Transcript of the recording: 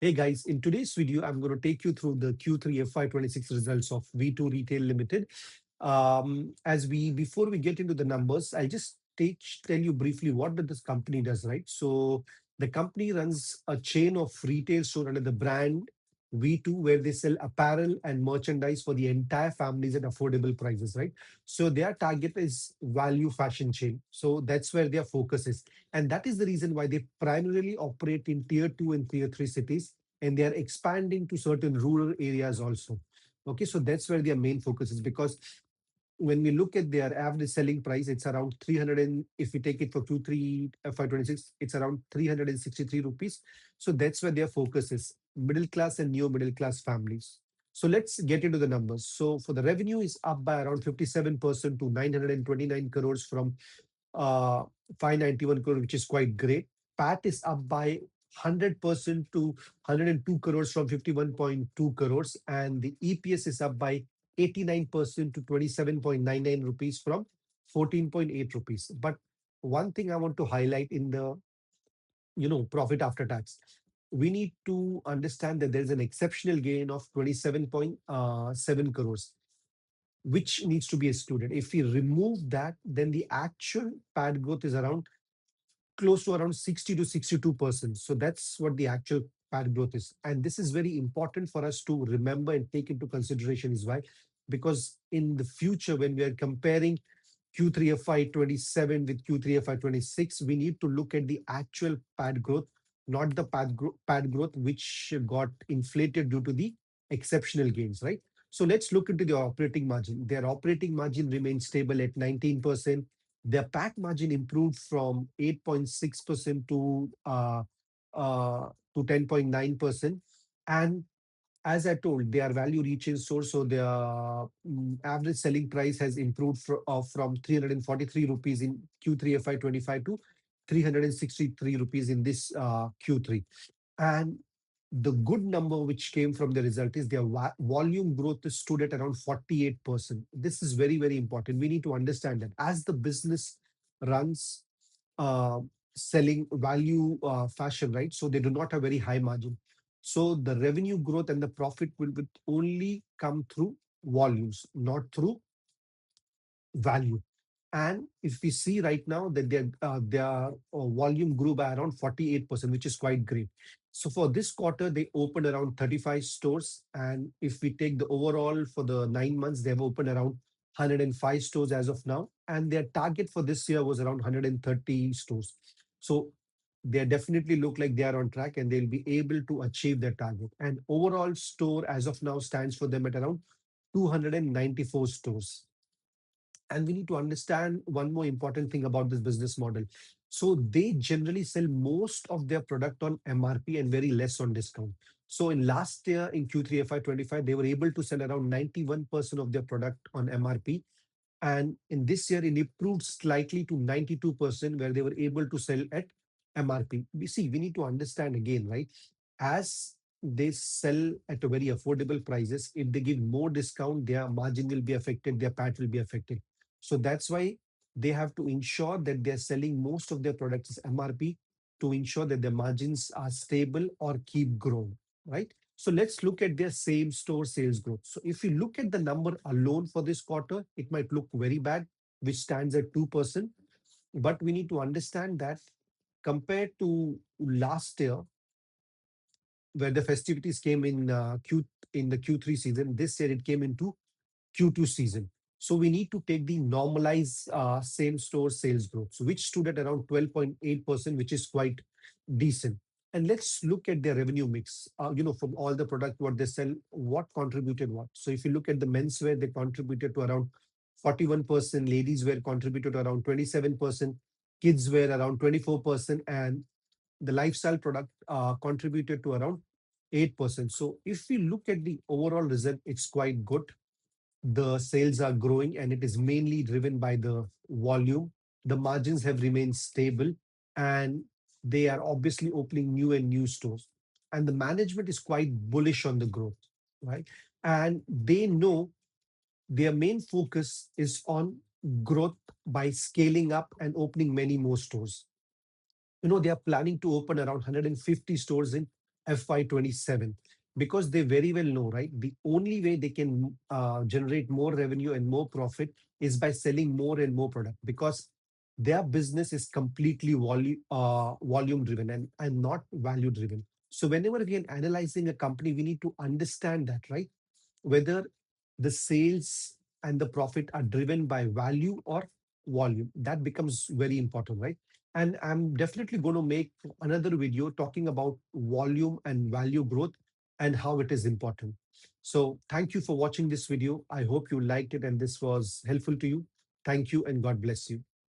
Hey guys, in today's video, I'm going to take you through the Q3 FY26 results of V2 Retail Limited. Before we get into the numbers, I'll just tell you briefly what this company does, right? So the company runs a chain of retail store under the brand V2, where they sell apparel and merchandise for the entire families at affordable prices, right? So their target is value fashion chain. So that's where their focus is. And that is the reason why they primarily operate in tier 2 and tier 3 cities, and they are expanding to certain rural areas also. Okay, so that's where their main focus is, because when we look at their average selling price, it's around 300, and if we take it for Q3 FY26, it's around 363 rupees. So that's where their focus is, middle class and neo middle class families. So let's get into the numbers. So for the revenue is up by around 57% to 929 crores from 591 crore, which is quite great. PAT is up by 100% to 102 crores from 51.2 crores, and the EPS is up by 89% to 27.99 rupees from 14.8 rupees. But one thing I want to highlight in the profit after tax, we need to understand that there's an exceptional gain of 27.7 crores, which needs to be excluded. If we remove that, then the actual PAT growth is around close to around 60 to 62%. So that's what the actual PAT growth is. And this is very important for us to remember and take into consideration. Is why? Because in the future, when we are comparing Q3 FY27 with Q3 FY26, we need to look at the actual PAT growth, not the PAT growth, which got inflated due to the exceptional gains, right? So let's look into the operating margin. Their operating margin remains stable at 19%. Their PAT margin improved from 8.6% to 10.9%. And as I told, they are value retail source, so their average selling price has improved from 343 rupees in Q3 FY25 to 363 rupees in this Q3. And the good number which came from the result is their volume growth stood at around 48%. This is very, very important. We need to understand that as the business runs uh, selling value fashion, right? So they do not have very high margin. So the revenue growth and the profit will only come through volumes, not through value. And if we see right now that their volume grew by around 48%, which is quite great. So for this quarter, they opened around 35 stores. And if we take the overall for the 9 months, they have opened around 105 stores as of now. And their target for this year was around 130 stores. So they definitely look like they are on track, and they'll be able to achieve their target. And overall store as of now stands for them at around 294 stores. And we need to understand one more important thing about this business model. So they generally sell most of their product on MRP and very less on discount. So in last year in Q3 FY25, they were able to sell around 91% of their product on MRP. And in this year, it improved slightly to 92%, where they were able to sell at MRP. We need to understand again, right? As they sell at a very affordable prices, if they give more discount, their margin will be affected, their PAT will be affected. So that's why they have to ensure that they're selling most of their products as MRP to ensure that their margins are stable or keep growing, right? So let's look at their same store sales growth. So if you look at the number alone for this quarter, it might look very bad, which stands at 2%. But we need to understand that compared to last year, where the festivities came in the Q3 season, this year it came into Q2 season. So we need to take the normalized same store sales growth, so which stood at around 12.8%, which is quite decent. And let's look at their revenue mix. From all the product what they sell, what contributed what. So if you look at the menswear, they contributed to around 41%, ladies wear contributed to around 27%, kids wear around 24%, and the lifestyle product contributed to around 8%. So if we look at the overall result, it's quite good. The sales are growing, and it is mainly driven by the volume. The margins have remained stable, and they are obviously opening new stores. And the management is quite bullish on the growth, right? And they know their main focus is on growth by scaling up and opening many more stores. They are planning to open around 150 stores in FY27, because they very well know, right? The only way they can generate more revenue and more profit is by selling more and more product, because their business is completely volume driven and not value driven. So whenever we are analyzing a company, we need to understand that, right? Whether the sales and the profit are driven by value or volume. That becomes very important, right? And I'm definitely going to make another video talking about volume and value growth and how it is important. So thank you for watching this video. I hope you liked it and this was helpful to you. Thank you and God bless you.